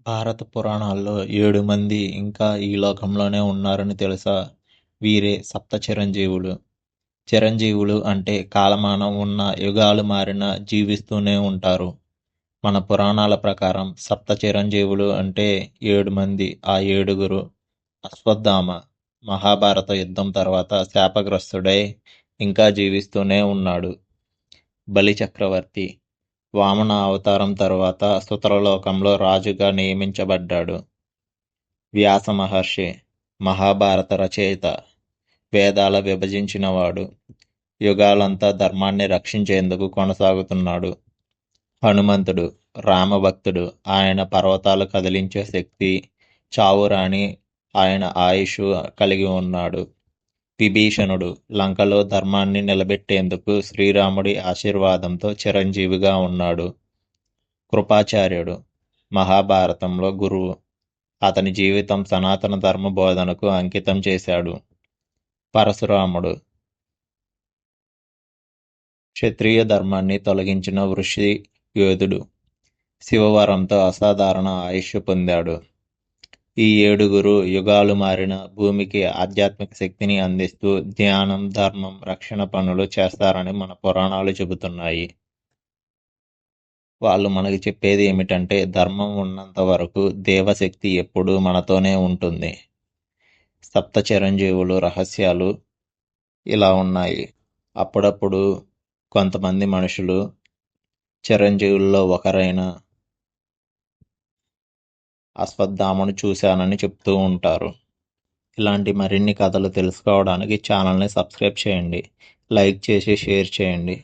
భారత పురాణాల్లో 7 మంది ఇంకా ఈ లోకంలోనే ఉన్నారని తెలుసా? వీరే సప్త చిరంజీవులు. చిరంజీవులు అంటే కాలమానం ఉన్న యుగాలు మారినా జీవిస్తూనే ఉంటారు. మన పురాణాల ప్రకారం సప్త చిరంజీవులు అంటే 7 మంది. ఆ ఏడుగురు: అశ్వత్థామ మహాభారత యుద్ధం తర్వాత శాపగ్రస్తుడై ఇంకా జీవిస్తూనే ఉన్నాడు. బలి చక్రవర్తి వామన అవతారం తరువాత సుతరలోకంలో రాజుగా నియమించబడ్డాడు. వ్యాస మహర్షి మహాభారత రచయిత, వేదాల విభజించినవాడు, యుగాలంతా ధర్మాన్ని రక్షించేందుకు కొనసాగుతున్నాడు. హనుమంతుడు రామభక్తుడు, ఆయన పర్వతాలు కదిలించే శక్తి, చావురాని ఆయన ఆయుష్ కలిగి ఉన్నాడు. విభీషణుడు లంకలో ధర్మాన్ని నిలబెట్టేందుకు శ్రీరాముడి ఆశీర్వాదంతో చిరంజీవిగా ఉన్నాడు. కృపాచార్యుడు మహాభారతంలో గురువు, అతని జీవితం సనాతన ధర్మ బోధనకు అంకితం చేశాడు. పరశురాముడు క్షత్రియ ధర్మాన్ని తొలగించిన ఋషి యోధుడు, శివవరంతో అసాధారణ ఆయుష్ పొందాడు. ఈ ఏడుగురు యుగాలు మారిన భూమికి ఆధ్యాత్మిక శక్తిని అందిస్తూ ధ్యానం, ధర్మం, రక్షణ పనులు చేస్తారని మన పురాణాలు చెబుతున్నాయి. వాళ్ళు మనకి చెప్పేది ఏమిటంటే, ధర్మం ఉన్నంత వరకు దేవశక్తి ఎప్పుడూ మనతోనే ఉంటుంది. సప్త చిరంజీవులు రహస్యాలు ఇలా ఉన్నాయి. అప్పుడప్పుడు కొంతమంది మనుషులు చిరంజీవుల్లో ఒకరైన అశ్వత్థామను చూశానని చెప్తూ ఉంటారు. ఇలాంటి మరిన్ని కథలు తెలుసుకోవడానికి ఛానల్ని సబ్స్క్రైబ్ చేయండి, లైక్ చేసి షేర్ చేయండి.